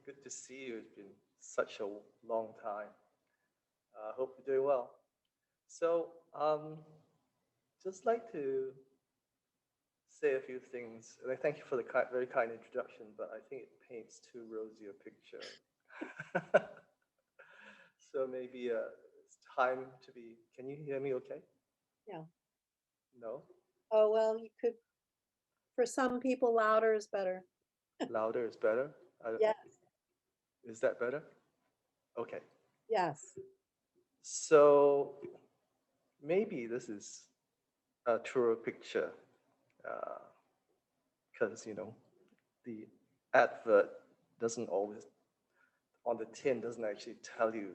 Good to see you. It's been such a long time. I hope you're doing well. So, just like to say a few things. And I thank you for the very kind introduction, but I think it paints too rosy a picture. So maybe it's time to be. Can you hear me okay? Yeah. No? Oh, well, you could, for some people, louder is better. Louder is better? Yes. Is that better? Okay. Yes. So maybe this is a truer picture because, the advert doesn't always, on the tin, doesn't actually tell you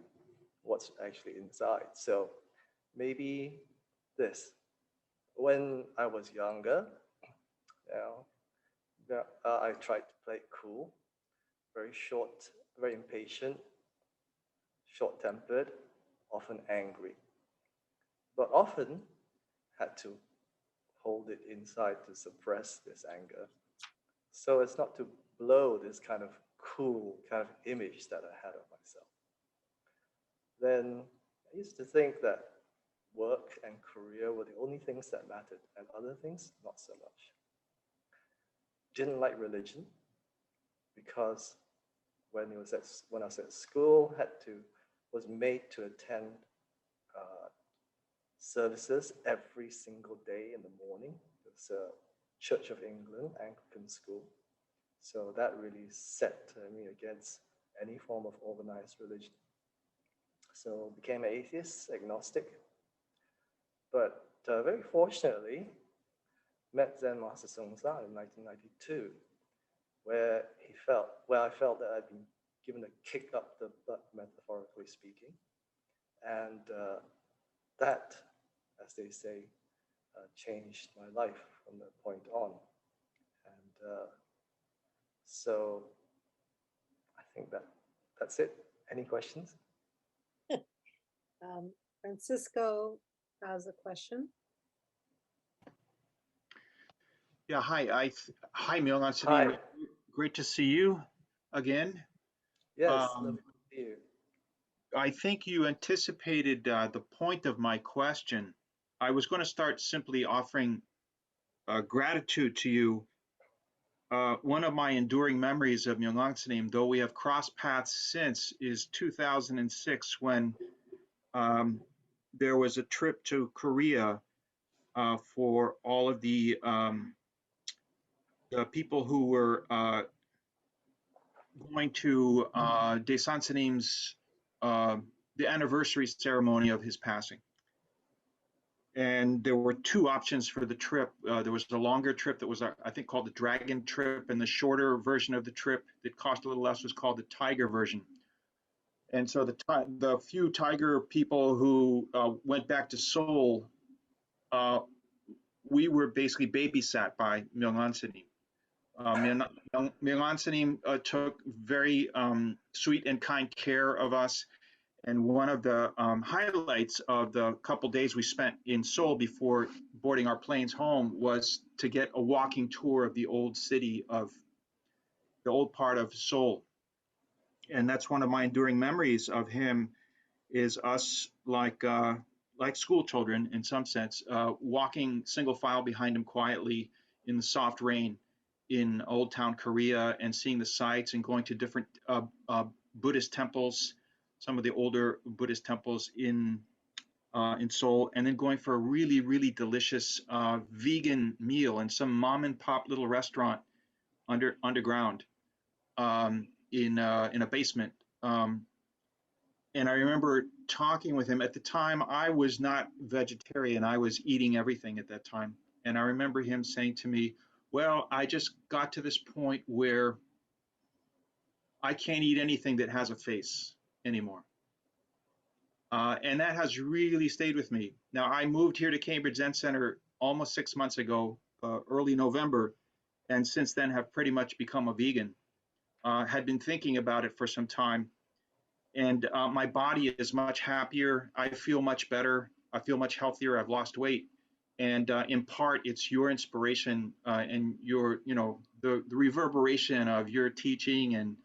what's actually inside. So maybe this. When I was younger, you I tried to play it cool, very short, very impatient, short-tempered, often angry, but often had to hold it inside to suppress this anger. So as not to blow this kind of cool kind of image that I had of myself. Then I used to think that work and career were the only things that mattered, and other things not so much. Didn't like religion because when I was at school, was made to attend uh, services every single day in the morning. It's a Church of England Anglican school, so that really set me against any form of organized religion. So became an atheist, agnostic, but very fortunately met Zen Master Sung Sa in 1992, where I felt that I'd been given a kick up the butt, metaphorically speaking, and that, as they say, changed my life from that point on. And so I think that's it. Any questions? Francisco has a question. Yeah, hi, Myong Hi. Journey. Great to see you again. Yes, lovely to see you. I think you anticipated the point of my question. I was going to start simply offering gratitude to you. One of my enduring memories of Myong Journey, though we have crossed paths since, is 2006 when there was a trip to Korea for all of the people who were going to Daesan Sonim's the anniversary ceremony of his passing. And there were two options for the trip. There was the longer trip that was, I think, called the Dragon trip, and the shorter version of the trip that cost a little less was called the Tiger version. And so the few Tiger people who went back to Seoul, we were basically babysat by Myong Journey. Myong Journey took very sweet and kind care of us. And one of the highlights of the couple days we spent in Seoul before boarding our planes home was to get a walking tour of the old city of the old part of Seoul. And that's one of my enduring memories of him, is us like school children in some sense, walking single file behind him quietly in the soft rain in Old Town Korea and seeing the sights and going to different Buddhist temples, some of the older Buddhist temples in Seoul, and then going for a really, really delicious vegan meal in some mom and pop little restaurant underground in a basement. And I remember talking with him. At the time, I was not vegetarian. I was eating everything at that time. And I remember him saying to me, well, I just got to this point where I can't eat anything that has a face anymore. And that has really stayed with me. Now, I moved here to Cambridge Zen Center almost 6 months ago, early November, and since then have pretty much become a vegan. Had been thinking about it for some time. And my body is much happier. I feel much better. I feel much healthier. I've lost weight. And in part, it's your inspiration and your, the reverberation of your teaching and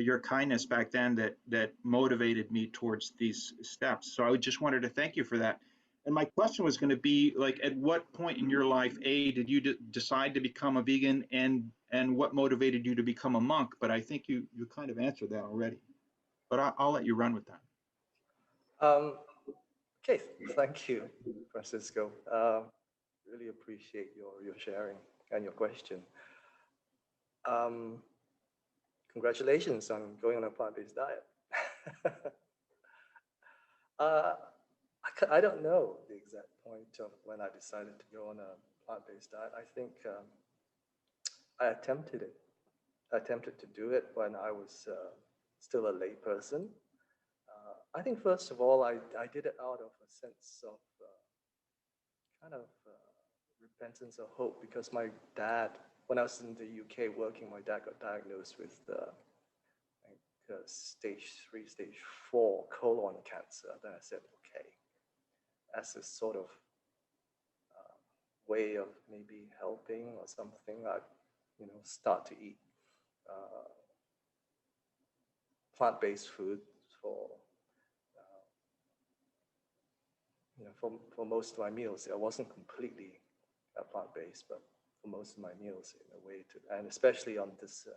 your kindness back then that motivated me towards these steps. So I just wanted to thank you for that. And my question was going to be like, at what point in your life, A, did you decide to become a vegan, and what motivated you to become a monk? But I think you kind of answered that already. But I'll let you run with that. Okay, thank you, Francisco. Really appreciate your sharing and your question. Congratulations on going on a plant-based diet. I don't know the exact point of when I decided to go on a plant-based diet. I think I attempted it. I attempted to do it when I was still a lay person. I think first of all, I did it out of a sense of kind of repentance or hope, because my dad, when I was in the UK working, my dad got diagnosed with stage 3, stage 4 colon cancer. Then I said, okay, as a sort of way of maybe helping or something, I start to eat plant-based food for for most of my meals. It wasn't completely plant-based, but for most of my meals in a way to, and especially on this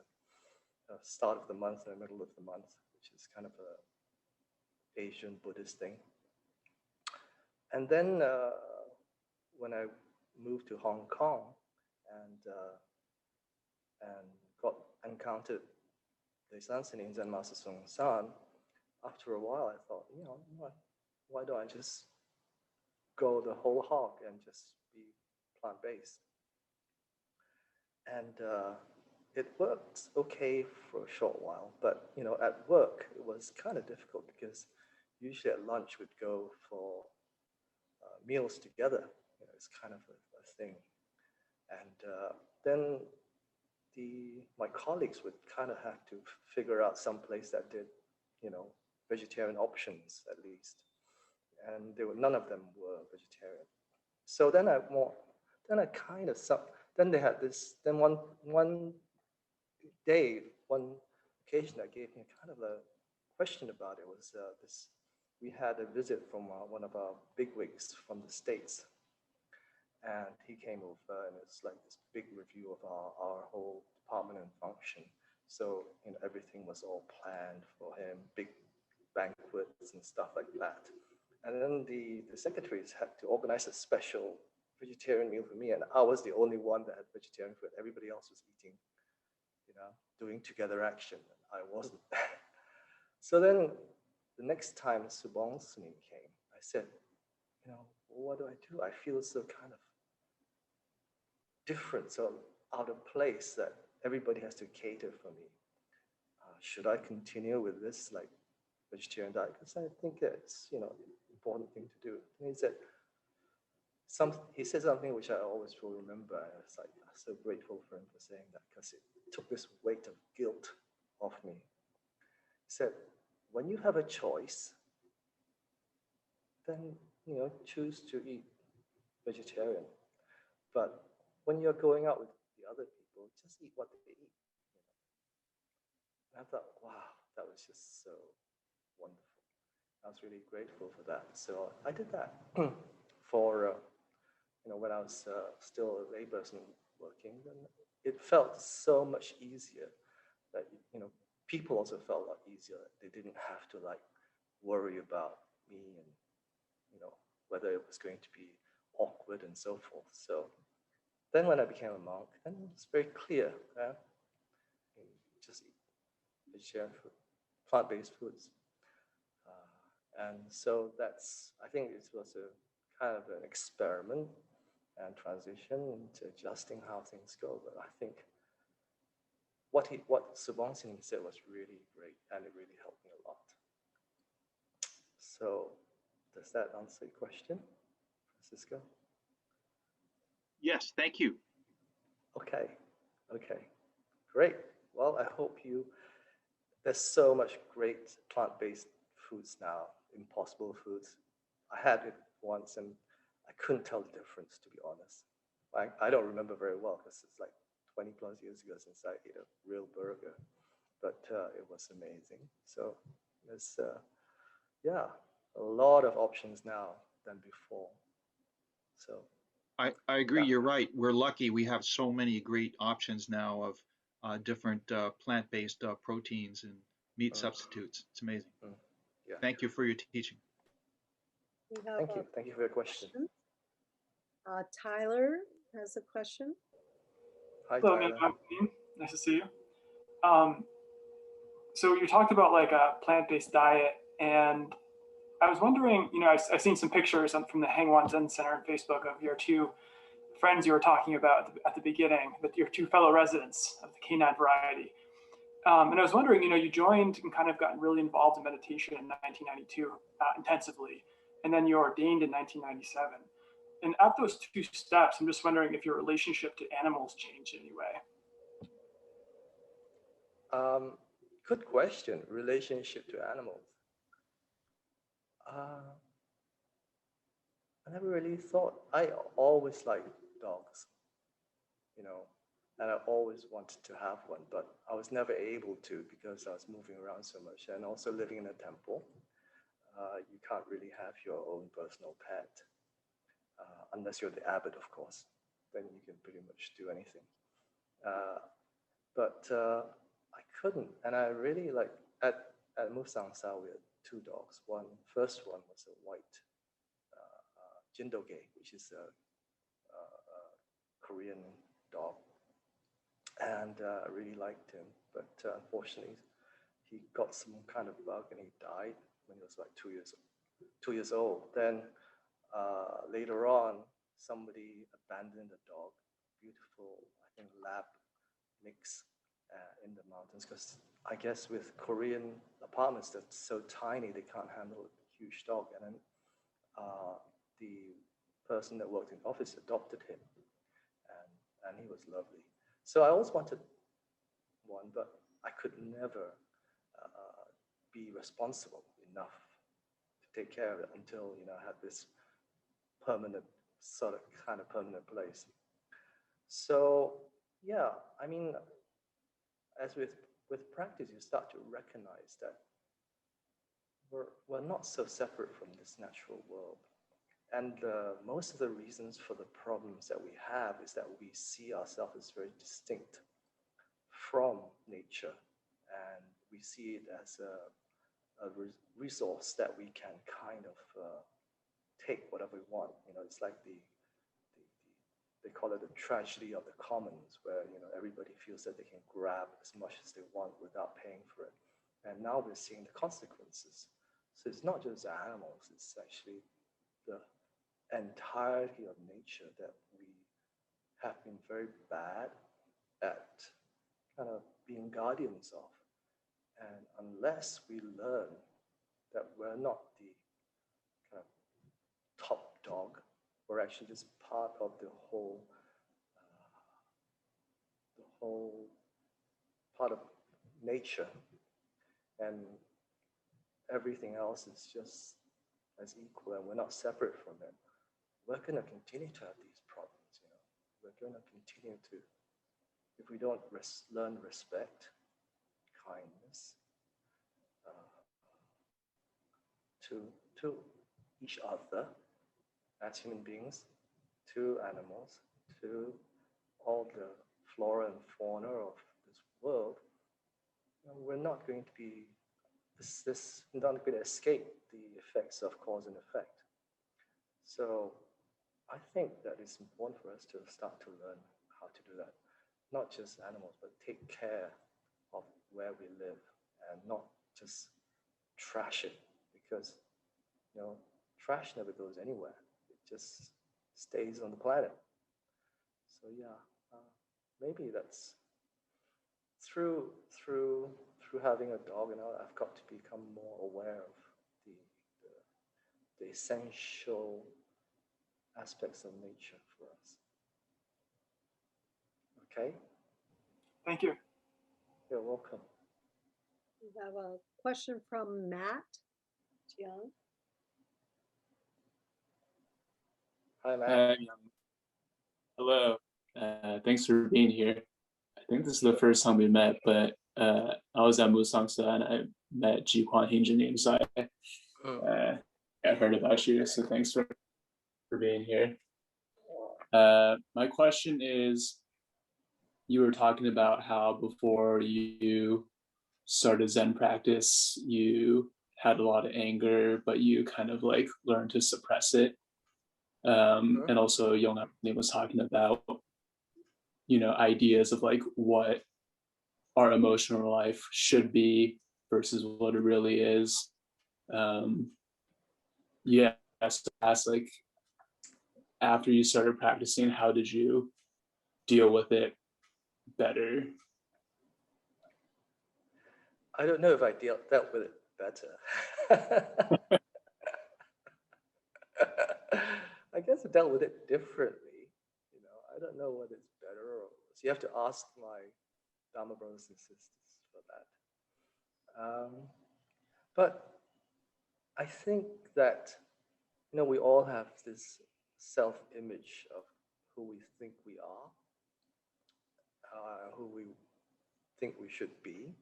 start of the month and the middle of the month, which is kind of a Asian Buddhist thing. And then when I moved to Hong Kong and encountered the Sunim Zen Master Sung San, after a while I thought, why don't I just go the whole hog and just be plant-based? And it worked okay for a short while, but at work it was kind of difficult, because usually at lunch we'd go for meals together. It's kind of a thing, and then my colleagues would kind of have to figure out some place that did vegetarian options at least, and none of them were vegetarian. So then they had this. Then one day, one occasion that gave me kind of a question about it was this. We had a visit from one of our bigwigs from the States, and he came over, and it's like this big review of our whole department and function. So everything was all planned for him, big banquets and stuff like that. And then the secretaries had to organize a special vegetarian meal for me, and I was the only one that had vegetarian food. Everybody else was eating, doing together action, and I wasn't. So then the next time Sunim came, I said, what do? I feel so kind of different, so out of place, that everybody has to cater for me. Should I continue with this like vegetarian diet? Because I think it's important thing to do. And he said something which I always will remember. And it's like, I'm so grateful for him for saying that, because it took this weight of guilt off me. He said, when you have a choice, then choose to eat vegetarian. But when you're going out with the other people, just eat what they eat. And I thought, wow, that was just so wonderful. I was really grateful for that. So I did that for when I was still a layperson working. Then it felt so much easier. That people also felt a lot easier. They didn't have to like worry about me and whether it was going to be awkward and so forth. So then when I became a monk, then it was very clear. Just eat vegetarian food, plant-based foods. And so I think it was a kind of an experiment and transition into adjusting how things go. But I think what Sunim said was really great, and it really helped me a lot. So does that answer your question, Francisco? Yes, thank you. Okay, great. Well, I hope there's so much great plant-based foods now, impossible foods. I had it once and I couldn't tell the difference, to be honest. I don't remember very well, because it's like 20 plus years ago since I ate a real burger. but it was amazing. So there's, yeah, a lot of options now than before. So I agree. yeah. You're right. We're lucky. We have so many great options now of different plant-based proteins and meat substitutes. It's amazing. Yeah. Thank you for your teaching. We have Thank a you. Thank you for your question. Tyler has a question. Hi, Hello, Tyler. Myong. Nice to see you. So you talked about like a plant-based diet, and I was wondering, I've seen some pictures from the Myongs Zen Center on Facebook of your two friends you were talking about at the beginning, with your two fellow residents of the canine variety. And I was wondering, you joined and kind of gotten really involved in meditation in 1992 intensively, and then you ordained in 1997. And at those two steps, I'm just wondering if your relationship to animals changed in any way. Good question. Relationship to animals. I never really thought. I always liked dogs, and I always wanted to have one, but I was never able to because I was moving around so much, and also living in a temple. You can't really have your own personal pet unless you're the abbot, of course. Then you can pretty much do anything. But I couldn't, and I really at Musang Sao we had two dogs. First one was a white Jindoge, which is a Korean dog, and I really liked him. But unfortunately, he got some kind of bug and he died when he was like 2 years old. Then later on, somebody abandoned a dog, beautiful, I think, lab mix in the mountains, because I guess with Korean apartments that's so tiny they can't handle a huge dog, and then the person that worked in the office adopted him, and he was lovely. So I always wanted one, but I could never be responsible enough to take care of it until I had this permanent permanent place. So yeah, I mean, as with practice, you start to recognize that we're not so separate from this natural world. And most of the reasons for the problems that we have is that we see ourselves as very distinct from nature, and we see it as a resource that we can kind of take whatever we want. It's like they call it the tragedy of the commons, where everybody feels that they can grab as much as they want without paying for it. And now we're seeing the consequences. So it's not just animals; it's actually the entirety of nature that we have been very bad at kind of being guardians of. And unless we learn that we're not the kind of top dog, we're actually just part of the whole part of nature, and everything else is just as equal, and we're not separate from it, we're going to continue to have these problems. We're going to continue to, if we don't learn respect, kindness to each other as human beings, to animals, to all the flora and fauna of this world, we're not going to be not going to escape the effects of cause and effect. So I think that it's important for us to start to learn how to do that. Not just animals, but take care of where we live and not just trash it, because trash never goes anywhere. It just stays on the planet. So yeah, maybe that's through having a dog. I've got to become more aware of the essential aspects of nature for us. Okay? Thank you. You're welcome. We have a question from Matt Young. Hi, Matt. Hi, hello. Thanks for being here. I think this is the first time we met, but I was at Musang and I met Ji Kwan Hinjin, so I heard about you. So thanks for being here. My question is, you were talking about how before you started Zen practice, you had a lot of anger, but you kind of like learned to suppress it. And also Myong was talking about, ideas of like what our emotional life should be versus what it really is. Yeah, so that's like, after you started practicing, how did you deal with it better? I don't know if I dealt with it better. I guess I dealt with it differently. I don't know whether it's better or worse. You have to ask my Dharma brothers and sisters for that. But I think that, we all have this self-image of who we think we are, who we think we should be.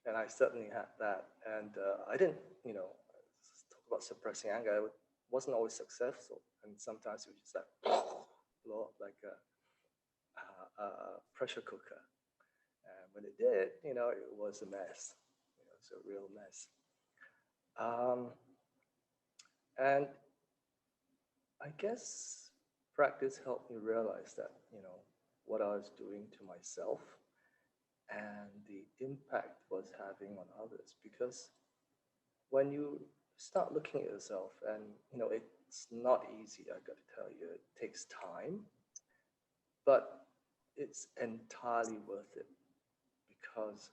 And I certainly had that. And I didn't, talk about suppressing anger. I wasn't always successful. And sometimes it was just like, blow up like a pressure cooker. And when it did, it was a mess. It was a real mess. And I guess practice helped me realize that, what I was doing to myself and the impact was having on others. Because when you start looking at yourself, and it's not easy, I got to tell you, it takes time, but it's entirely worth it, because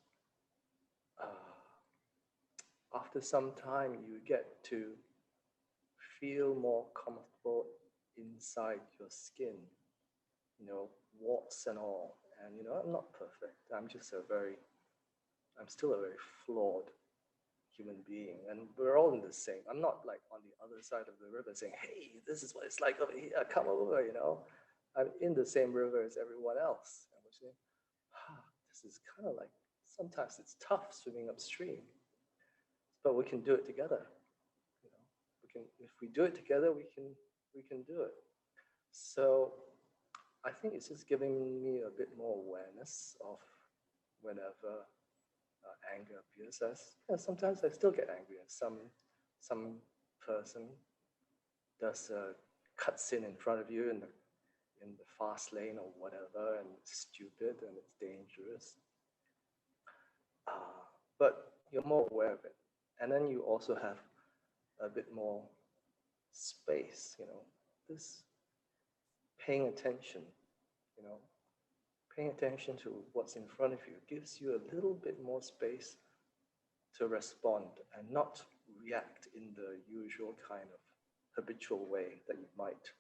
after some time you get to feel more comfortable inside your skin, warts and all. And I'm not perfect. I'm still a very flawed human being, and we're all in the same. I'm not like on the other side of the river saying, hey, this is what it's like over here, come over. I'm in the same river as everyone else, and we're saying, this is kind of like, sometimes it's tough swimming upstream, but we can do it together. If we do it together, we can do it. So I think it's just giving me a bit more awareness of whenever anger appears. Sometimes I still get angry at some person does a cutscene in front of you in the fast lane or whatever, and it's stupid and it's dangerous. But you're more aware of it, and then you also have a bit more space. This paying attention. Paying attention to what's in front of you gives you a little bit more space to respond and not react in the usual kind of habitual way that you might.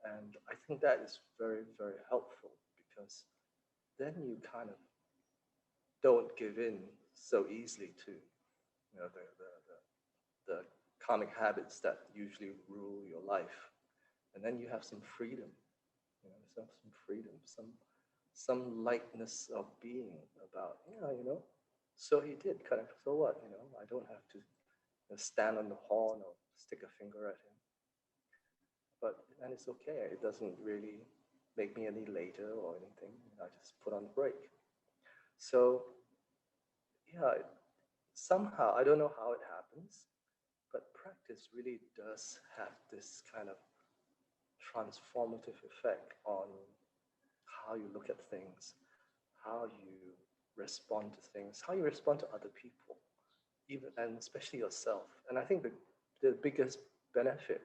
And I think that is very, very helpful, because then you kind of don't give in so easily to the karmic habits that usually rule your life. And then you have some freedom, some freedom, some lightness of being about, so he did, kind of, so what, I don't have to stand on the horn or stick a finger at him. And it's okay, it doesn't really make me any later or anything. I just put on the brake. So, yeah, somehow, I don't know how it happens, but practice really does have this kind of transformative effect on how you look at things, how you respond to things, how you respond to other people, and especially yourself. And I think the biggest benefit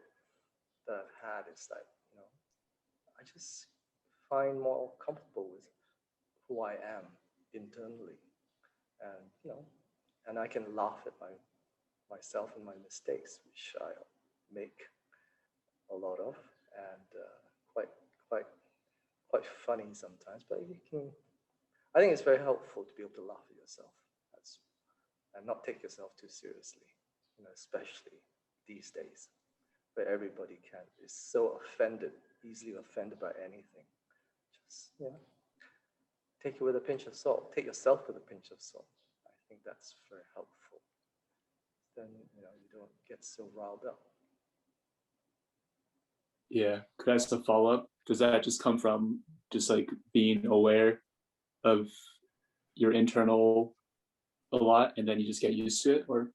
that I've had is that, I just find more comfortable with who I am internally. And, and I can laugh at myself and my mistakes, which I make a lot of, and quite funny sometimes, but I think it's very helpful to be able to laugh at yourself and not take yourself too seriously, especially these days where everybody is so easily offended by anything. Just, take it with a pinch of salt. Take yourself with a pinch of salt. I think that's very helpful. Then you don't get so riled up. Yeah, could I ask a follow-up? Does that just come from just like being aware of your internal a lot and then you just get used to it, or?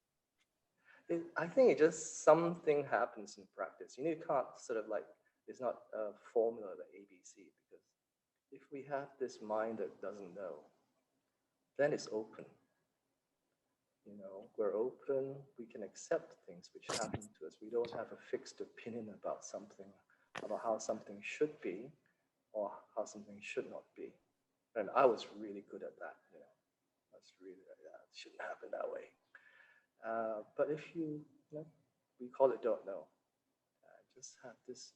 I think it just something happens in practice. You can't sort of like, it's not a formula, the ABC, because if we have this mind that doesn't know, then it's open. We're open, we can accept things which happen to us. We don't have a fixed opinion about something, about how something should be or how something should not be. And I was really good at that. That's really, it shouldn't happen that way. But if we call it don't know, just have this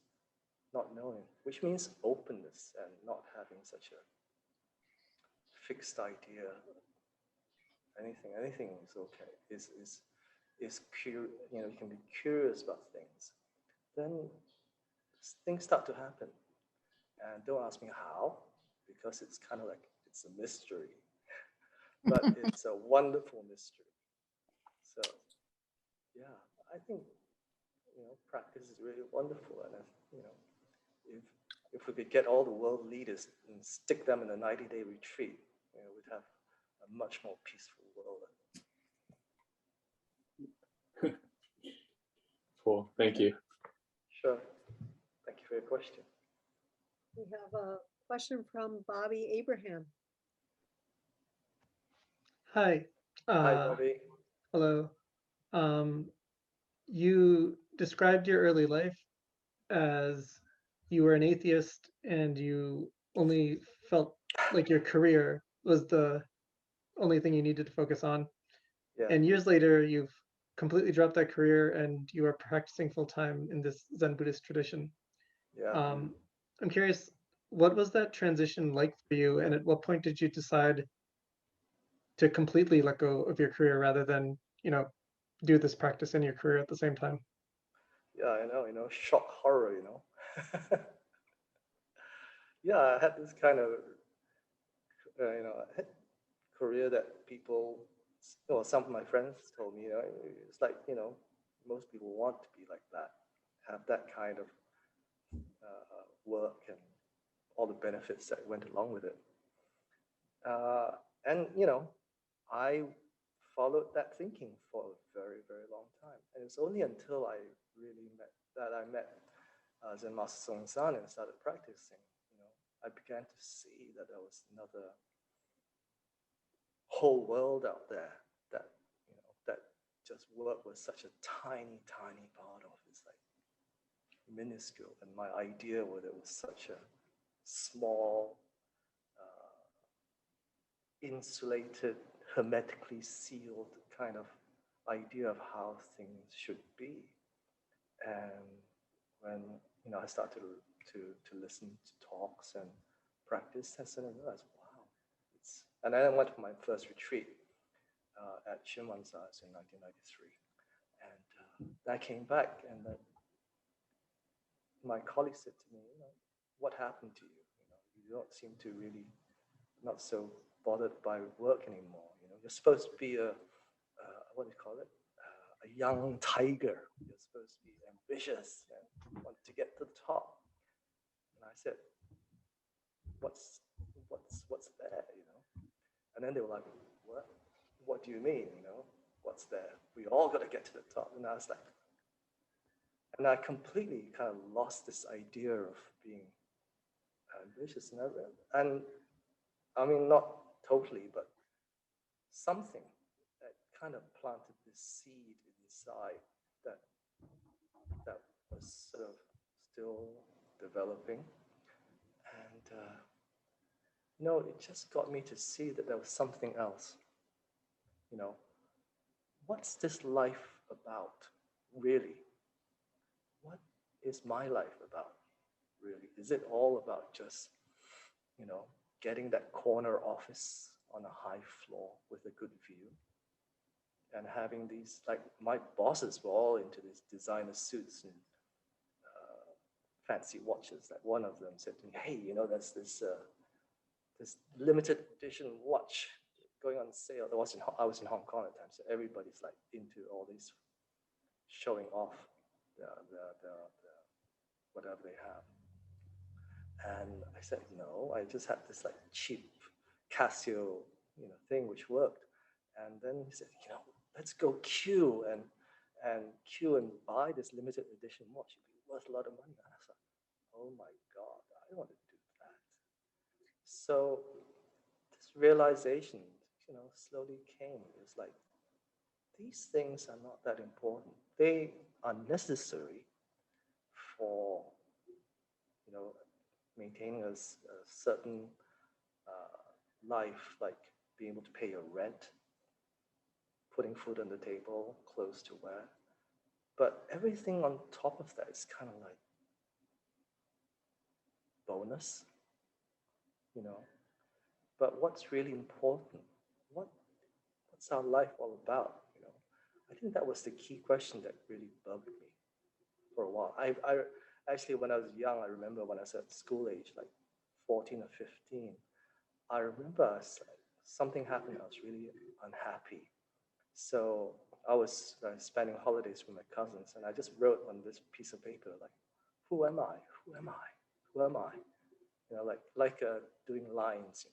not knowing, which means openness and not having such a fixed idea. Anything is okay. Is curious. You can be curious about things. Then things start to happen, and don't ask me how, because it's kind of like it's a mystery, but it's a wonderful mystery. So, yeah, I think practice is really wonderful, and if we could get all the world leaders and stick them in a 90-day retreat, we'd have a much more peaceful world. Cool, thank you. Sure. Thank you for your question. We have a question from Bobby Abraham. Hi. Hi, Bobby. Hello. You described your early life as you were an atheist and you only felt like your career was the only thing you needed to focus on. Yeah. And years later, you've completely dropped that career and you are practicing full time in this Zen Buddhist tradition. Yeah. I'm curious, what was that transition like for you? And at what point did you decide to completely let go of your career rather than, do this practice in your career at the same time? Yeah, I know, shock horror, Yeah, I had this kind of, I had career that people, some of my friends told me, it's like, most people want to be like that, have that kind of work and all the benefits that went along with it. And, I followed that thinking for a very, very long time. And it's only until I met Zen Master Song San and started practicing, I began to see that there was another whole world out there that, that just work was such a tiny, tiny part of. It's like minuscule. And my idea was it was such a small, insulated, hermetically sealed kind of idea of how things should be. And when I started to listen to talks and practice, I suddenly realized, wow, and then I went to my first retreat at Shimansa's in 1993, and I came back, and my colleague said to me, what happened to you? You don't seem to really not so bothered by work anymore. You're supposed to be what do you call it? A young tiger. You're supposed to be ambitious and want to get to the top. And I said, what's there? And then they were like, what? What do you mean? What's there? We all got to get to the top. And I was like, and I completely kind of lost this idea of being ambitious. And I mean, not totally, but something that kind of planted this seed inside that was sort of still developing. And, it just got me to see that there was something else. What's this life about, really? What is my life about, really? Is it all about just, getting that corner office on a high floor with a good view and having these, like, my bosses were all into these designer suits and fancy watches. Like one of them said to me, hey, there's this this limited edition watch going on sale. I was in Hong Kong at the time, so everybody's like into all these showing off the whatever they have. And I said, no, I just had this like cheap Casio, thing which worked. And then he said, let's go queue and buy this limited edition watch. It'd be worth a lot of money. And I was like, oh my God, I want to do that. So this realization, slowly came. It's like, these things are not that important. They are necessary for, maintaining a certain life, like being able to pay your rent, putting food on the table, clothes to wear. But everything on top of that is kind of like bonus, But what's really important? What's our life all about? I think that was the key question that really bugged me for a while. I actually, when I was young, I remember when I was at school age, like 14 or 15, I remember something happened. I was really unhappy. So I was spending holidays with my cousins, and I just wrote on this piece of paper, like, who am I? Who am I? Who am I? Like doing lines,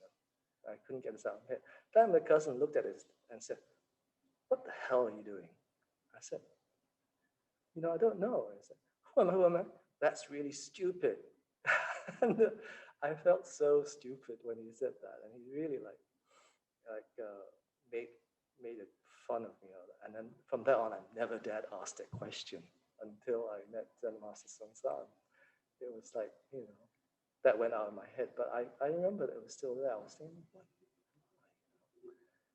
I couldn't get this out of my head. Then my cousin looked at it and said, what the hell are you doing? I said, I don't know. I said, who am I? That's really stupid. And I felt so stupid when he said that. And he really made it fun of me. And then from that on, I never dared ask that question until I met Zen Master Songsan. It was like, that went out of my head. But I remember that it was still there. I was thinking, what?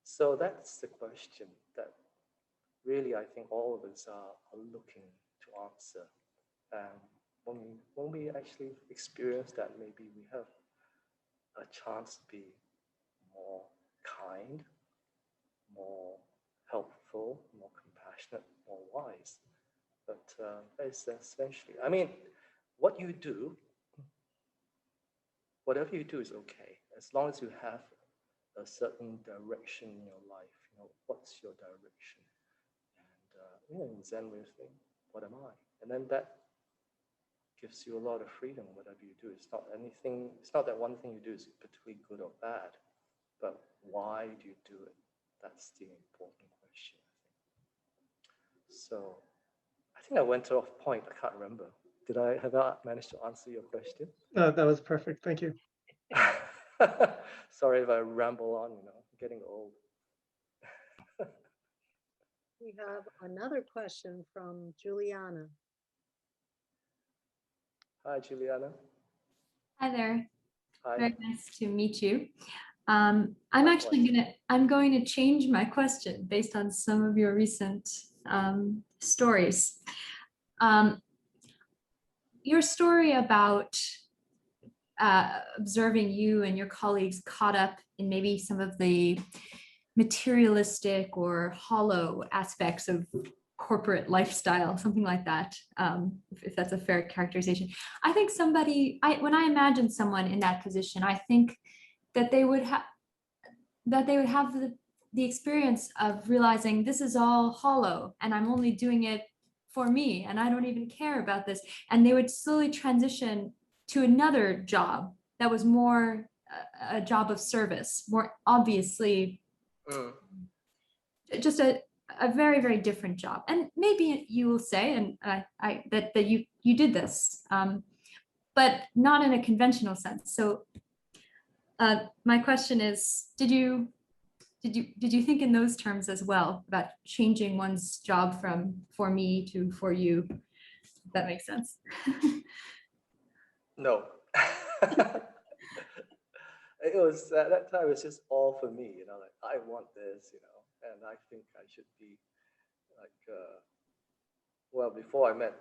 So that's the question that really I think all of us are looking to answer. And when we actually experience that, maybe we have a chance to be more kind, more helpful, more compassionate, more wise. But it's essentially, what you do, whatever you do is okay, as long as you have a certain direction in your life. What's your direction? And in Zen way of saying, what am I? And then that gives you a lot of freedom. Whatever you do, it's not that one thing you do is particularly good or bad, but why do you do it? That's the important question, I think. So I think I went off point. I can't remember. Have I managed to answer your question? No, that was perfect. Thank you. Sorry if I ramble on, I'm getting old. We have another question from Juliana. Hi, Juliana. Hi there. Hi. Very nice to meet you. I'm going to change my question based on some of your recent stories. Your story about observing you and your colleagues caught up in maybe some of the materialistic or hollow aspects of corporate lifestyle, something like that, if that's a fair characterization. I think when I imagine someone in that position, I think that they would have the experience of realizing this is all hollow and I'm only doing it for me and I don't even care about this. And they would slowly transition to another job that was more a job of service, more obviously just a very, very different job. And maybe you will say, and that you did this, but not in a conventional sense. So my question is, did you think in those terms as well about changing one's job from for me to for you? If that makes sense. No. It was at that time, it was just all for me, like I want this, and I think I should be like, before I met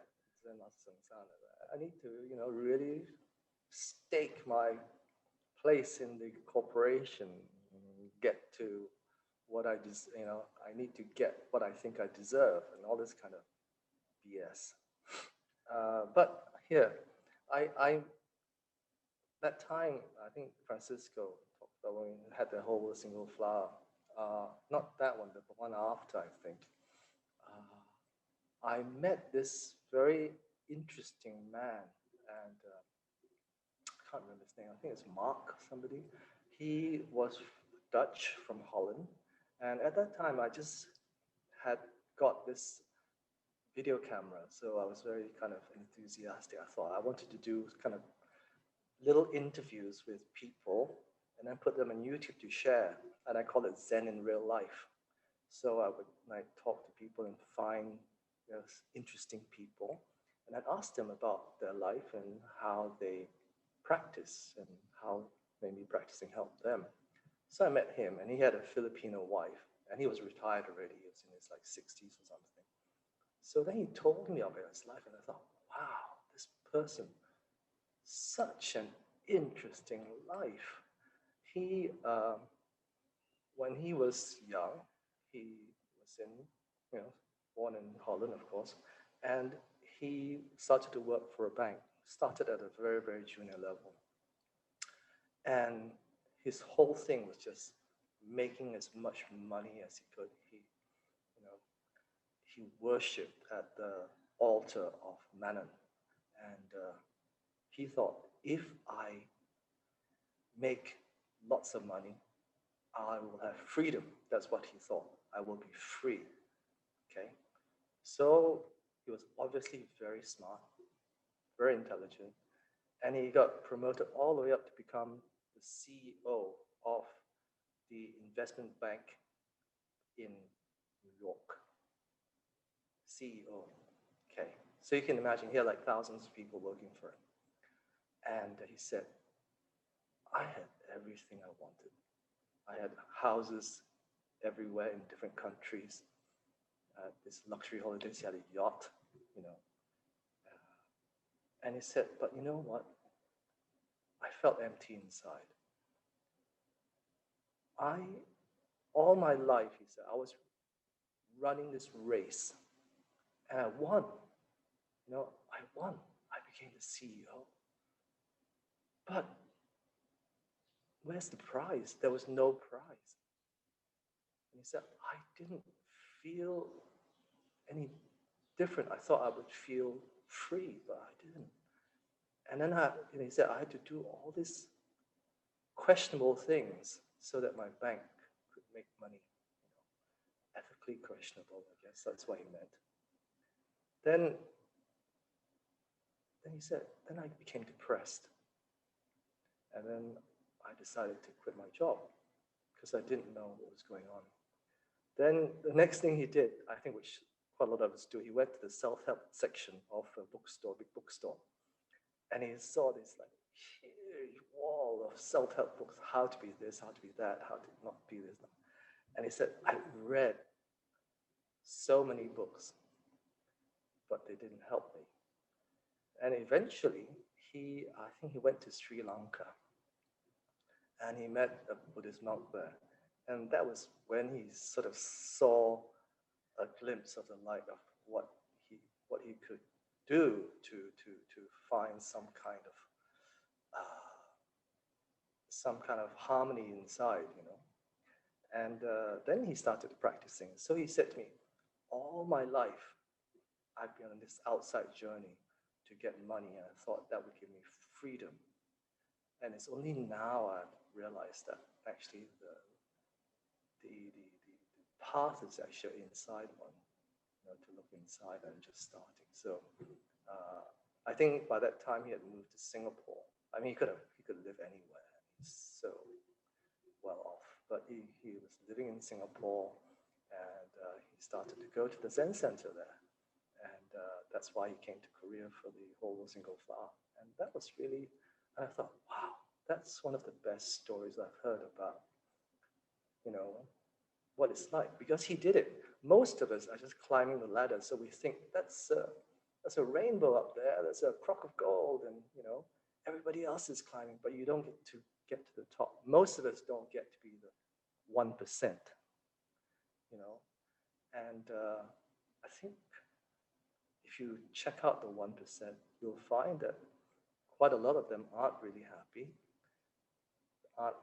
Zen Master Songsan, I need to, really stake my place in the corporation, get to what I need to get what I think I deserve and all this kind of BS. But here, that time, I think Francisco talked but when we had the whole single flower, not that one, but the one after, I think, I met this very interesting man, and I can't remember his name. I think it's Mark, somebody. He was Dutch from Holland, and at that time, I just had got this video camera, so I was very kind of enthusiastic. I thought I wanted to do kind of little interviews with people and then put them on YouTube to share, and I call it Zen in real life. So I would like talk to people and find interesting people, and I'd ask them about their life and how they practice and how maybe practicing helped them. So I met him, and he had a Filipino wife, and he was retired already. He was in his like 60s or something. So then he told me about his life, and I thought, wow, this person, such an interesting life. He, when he was young, he was born in Holland, of course, and he started to work for a bank. Started at a very, very junior level, and his whole thing was just making as much money as he could. He worshipped at the altar of Mammon, and he thought, if I make lots of money, I will have freedom. That's what he thought. I will be free. Okay. So he was obviously very smart, very intelligent, and he got promoted all the way up to become the CEO of the investment bank in New York. CEO. Okay. So you can imagine he had like thousands of people working for him. And he said, I had everything I wanted. I had houses everywhere in different countries. This luxury holidays, he had a yacht, and he said, but you know what? I felt empty inside. All my life, he said, I was running this race, and I won. I won. I became the CEO. But where's the prize? There was no prize. And he said, I didn't feel any different. I thought I would feel free, but I didn't. And then he said, I had to do all these questionable things so that my bank could make money. Ethically questionable, I guess that's what he meant. Then he said, then I became depressed. And then I decided to quit my job because I didn't know what was going on. Then the next thing he did, I think, which quite a lot of us do, he went to the self-help section of a bookstore, big bookstore, and he saw this like huge wall of self-help books, how to be this, how to be that, how to not be this. And he said, I read so many books, but they didn't help me. And eventually, I think he went to Sri Lanka, and he met a Buddhist monk there. And that was when he sort of saw a glimpse of the light of what he could do to find some kind of harmony inside, And then he started practicing. So he said to me, all my life, I've been on this outside journey to get money, and I thought that would give me freedom. And it's only now I've realized that actually the path is actually inside one, to look inside and just starting. So I think by that time he had moved to Singapore. I mean, he could live anywhere. He's so well off, but he was living in Singapore, and he started to go to the Zen Center there, and that's why he came to Korea for the whole single flower. And that was really, and I thought, wow, that's one of the best stories I've heard about, what it's like, because he did it. Most of us are just climbing the ladder, so we think that's a rainbow up there, there's a crock of gold, and everybody else is climbing, but you don't get to the top. Most of us don't get to be the 1%, and I think if you check out the 1%, you'll find that quite a lot of them aren't really happy, aren't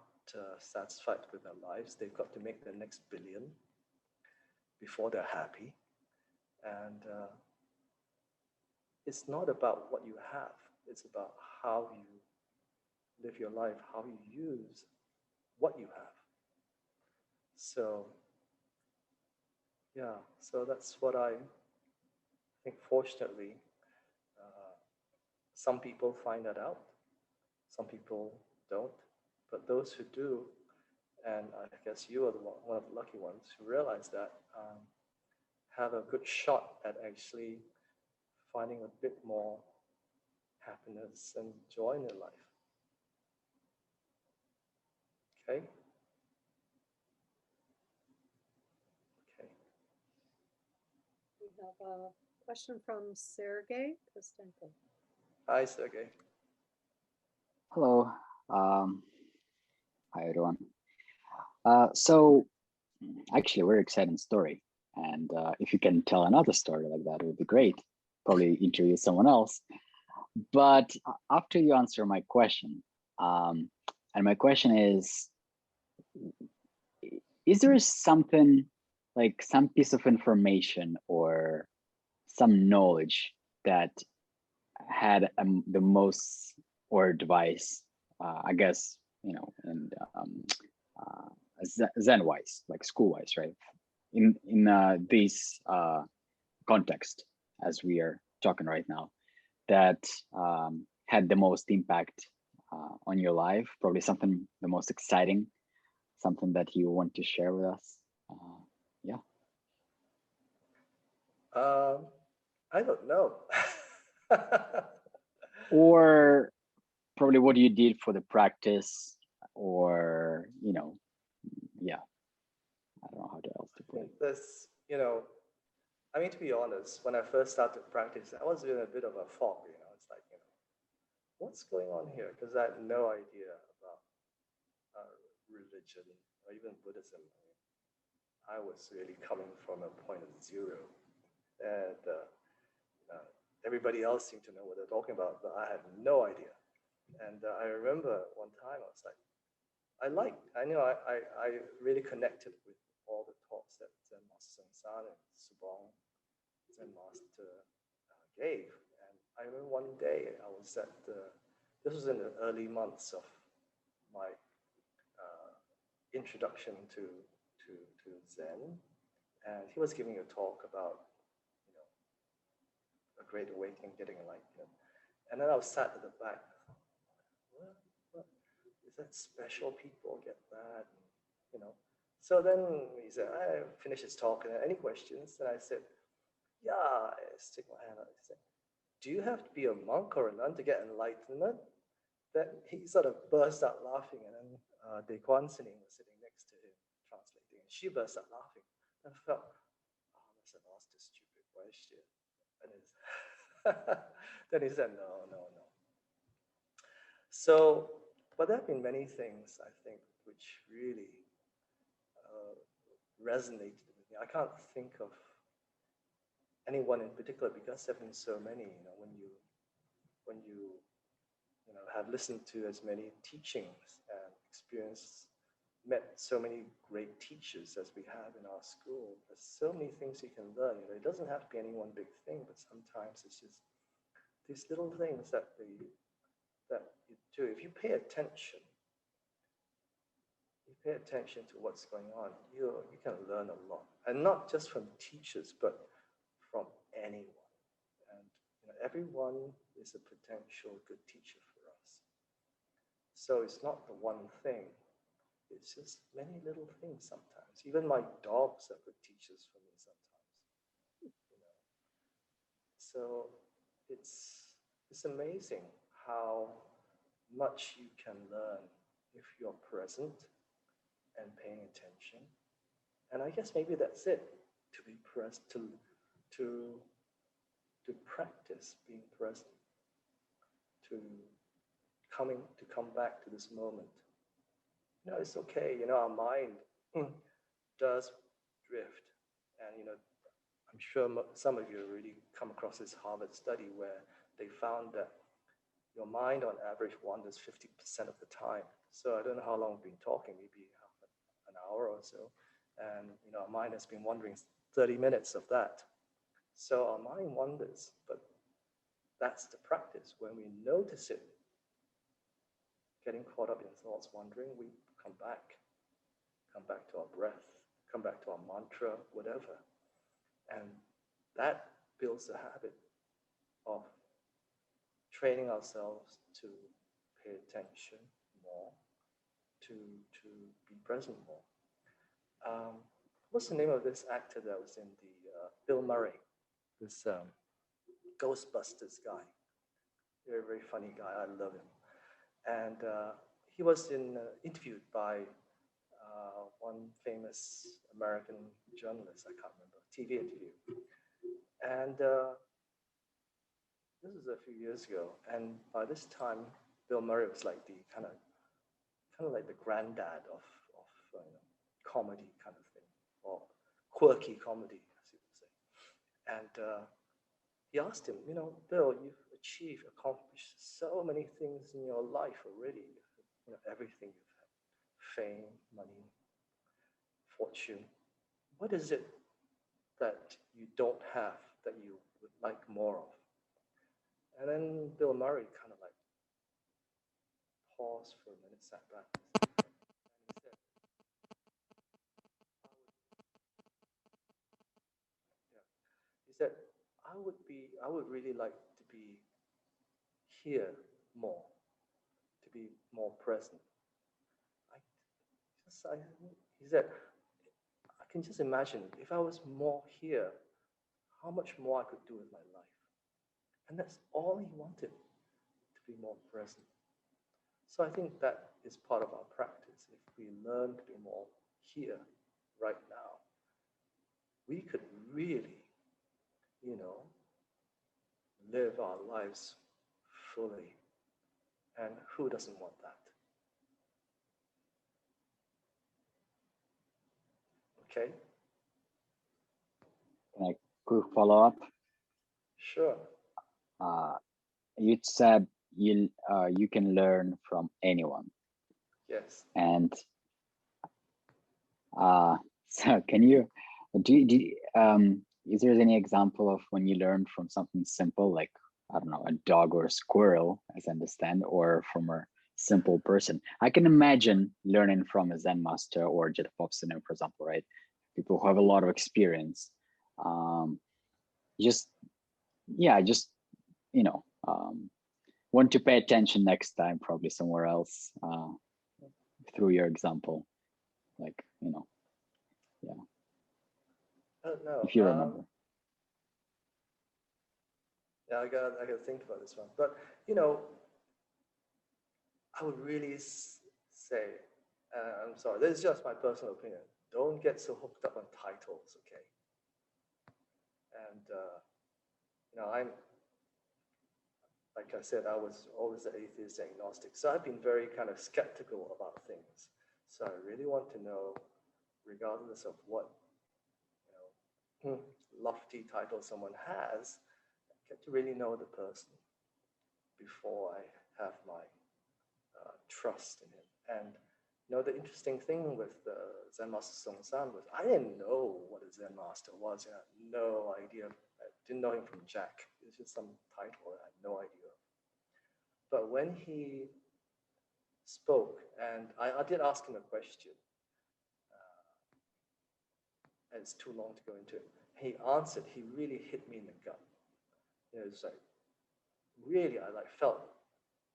satisfied with their lives. They've got to make the next billion before they're happy. And it's not about what you have, it's about how you live your life, how you use what you have. So, yeah, so that's what I think. Fortunately, some people find that out, some people don't, but those who do, and I guess you are one of the lucky ones who realize that, have a good shot at actually finding a bit more happiness and joy in their life. Okay? Okay. We have a question from Sergey Kostenko. Hi, Sergey. Hello. Hi, everyone. So, actually, a very exciting story. And if you can tell another story like that, it would be great. Probably interview someone else. But after you answer my question, and my question is there something like some piece of information or some knowledge that had the most, or advice, I guess, you know, and Zen wise, like school wise, right? In this context, as we are talking right now, that had the most impact on your life, probably something the most exciting, something that you want to share with us. Yeah. I don't know. Or probably what you did for the practice, or, you know, yeah, I don't know how else to put it. This, you know, I mean, to be honest, when I first started practice, I was in a bit of a fog, you know, it's like, you know, what's going on here? Because I had no idea about religion or even Buddhism. I mean, I was really coming from a point of zero, and everybody else seemed to know what they're talking about, but I had no idea. And I remember one time I was like, I really connected with all the talks that Zen Master San and Subong Zen Master gave. And I remember one day I was at this was in the early months of my introduction to Zen, and he was giving a talk about, you know, a great awakening, getting enlightenment. And then I was sat at the back. What is that special? People get that, you know. So then he said, I finished his talk, and any questions? And I said, yeah. I stick my hand out. He said, do you have to be a monk or a nun to get enlightenment? Then he sort of burst out laughing, and then Daquan Sunim was sitting next to him translating, and she burst out laughing. And I felt, oh, I must have asked a stupid question. And then he said, no. So, but there have been many things, I think, which really resonated with me. I can't think of anyone in particular because there have been so many. You know, when you have listened to as many teachings and experienced, met so many great teachers as we have in our school, there's so many things you can learn. You know, it doesn't have to be any one big thing, but sometimes it's just these little things that you do. If you pay attention to what's going on, you can learn a lot, and not just from teachers, but from anyone. And you know, everyone is a potential good teacher for us. So it's not the one thing; it's just many little things. Sometimes, even my dogs are good teachers for me. Sometimes, you know. So it's amazing how much you can learn if you're present and paying attention. And I guess maybe that's it, to be present, to practice being present, to come back to this moment. You know, it's okay, you know, our mind does drift. And you know, I'm sure some of you already come across this Harvard study where they found that your mind on average wanders 50% of the time. So I don't know how long we've been talking, maybe half an hour or so. And our mind has been wandering 30 minutes of that. So our mind wanders, but that's the practice. When we notice it, getting caught up in thoughts wandering, we come back to our breath, come back to our mantra, whatever. And that builds the habit of training ourselves to pay attention more, to be present more. What's the name of this actor that was in the Bill Murray, this Ghostbusters guy? Very, very funny guy. I love him. And he was interviewed by one famous American journalist, I can't remember, TV interview. And this was a few years ago. And by this time, Bill Murray was like the kind of like the granddad of comedy kind of thing, or quirky comedy, as you would say. And he asked him, Bill, you've accomplished so many things in your life already. Everything you've had, fame, money, fortune. What is it that you don't have that you would like more of? And then Bill Murray kind of like paused for a minute, sat back, and he said, I would really like to be here more, to be more present. He said, I can just imagine if I was more here, how much more I could do with my life. And that's all he wanted, to be more present. So I think that is part of our practice. If we learn to be more here, right now, we could really, live our lives fully. And who doesn't want that? Okay? Can I quick follow up? Sure. You said you can learn from anyone. Yes. And so can you is there any example of when you learned from something simple, like, I don't know, a dog or a squirrel, as I understand, or from a simple person? I can imagine learning from a Zen master or JDPS, for example, right? People who have a lot of experience. Just want to pay attention next time, probably somewhere else, through your example, like, yeah. I don't know. If you remember. Yeah, I got to think about this one. But I would really say, I'm sorry, this is just my personal opinion. Don't get so hooked up on titles, okay? And I'm, like I said, I was always an atheist, agnostic. So I've been very kind of skeptical about things. So I really want to know, regardless of what lofty title someone has, get to really know the person before I have my trust in him. And the interesting thing with Zen Master Song San was I didn't know what a Zen Master was. I had no idea. I didn't know him from Jack. It was just some title I had no idea. But when he spoke, and I did ask him a question, and it's too long to go into it. He answered. He really hit me in the gut. It's like really, I felt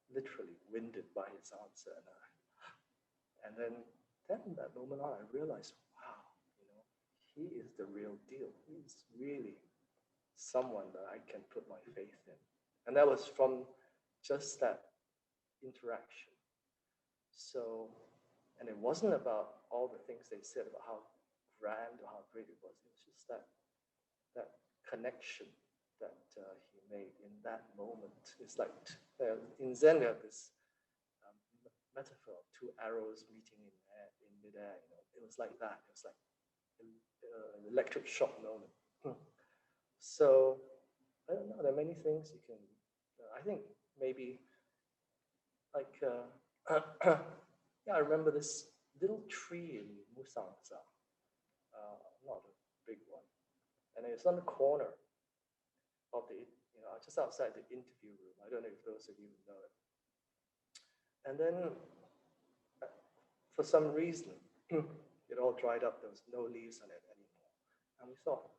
literally winded by his answer, and then that moment on, I realized, wow, he is the real deal. He's really someone that I can put my faith in, and that was from just that interaction. So, and it wasn't about all the things they said about how grand or how great it was. It was just that connection that he made in that moment. It's like in Zen we have this metaphor of two arrows meeting in midair. It was like that. It was like an electric shock moment. So I don't know. There are many things you can. I think maybe like, yeah, I remember this little tree in Musangsa, not a big one, and it's on the corner of the, just outside the interview room. I don't know if those of you know it. And then, for some reason, it all dried up. There was no leaves on it anymore, and we thought,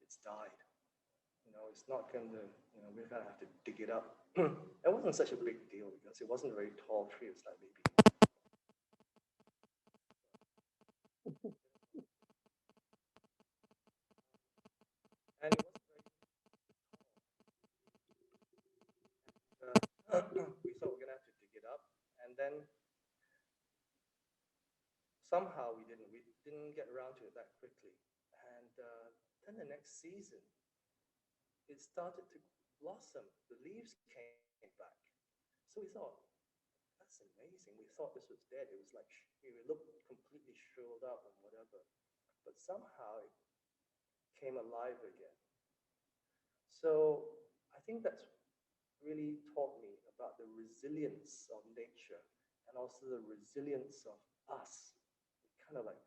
it's died. It's not going to, we're going to have to dig it up. It wasn't such a big deal because it wasn't a very tall tree. It was like maybe. And it wasn't very tall. We thought we were going to have to dig it up. And then somehow we didn't get around to it that quickly. And then the next season, it started to blossom. The leaves came back. So we thought, that's amazing. We thought this was dead. It was like, it looked completely shriveled up and whatever. But somehow it came alive again. So I think that's really taught me about the resilience of nature and also the resilience of us. Kind of like,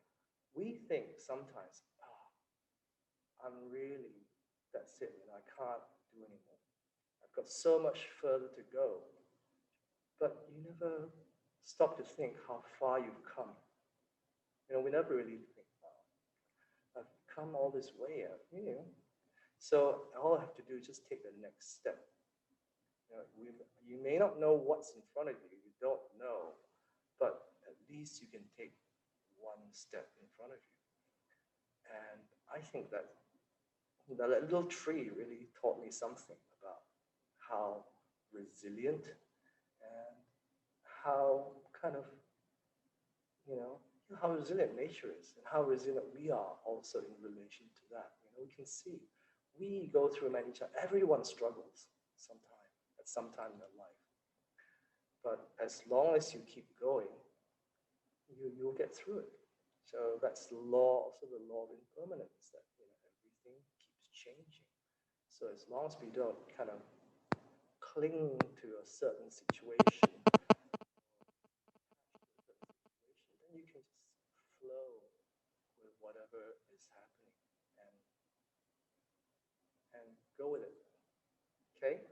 we think sometimes, that's it, I can't do anymore. I've got so much further to go. But you never stop to think how far you've come. We never really think, wow, I've come all this way. So all I have to do is just take the next step. You may not know what's in front of you. You don't know. But at least you can take one step in front of you. And I think that little tree really taught me something about how resilient and how kind of, how resilient nature is and how resilient we are also in relation to that. We can see, we go through many challenges. Everyone struggles at some time in their life. But as long as you keep going, you'll get through it. So that's the law, also the law of impermanence, that everything keeps changing. So as long as we don't kind of cling to a certain situation, then you can just flow with whatever is happening and go with it. Okay?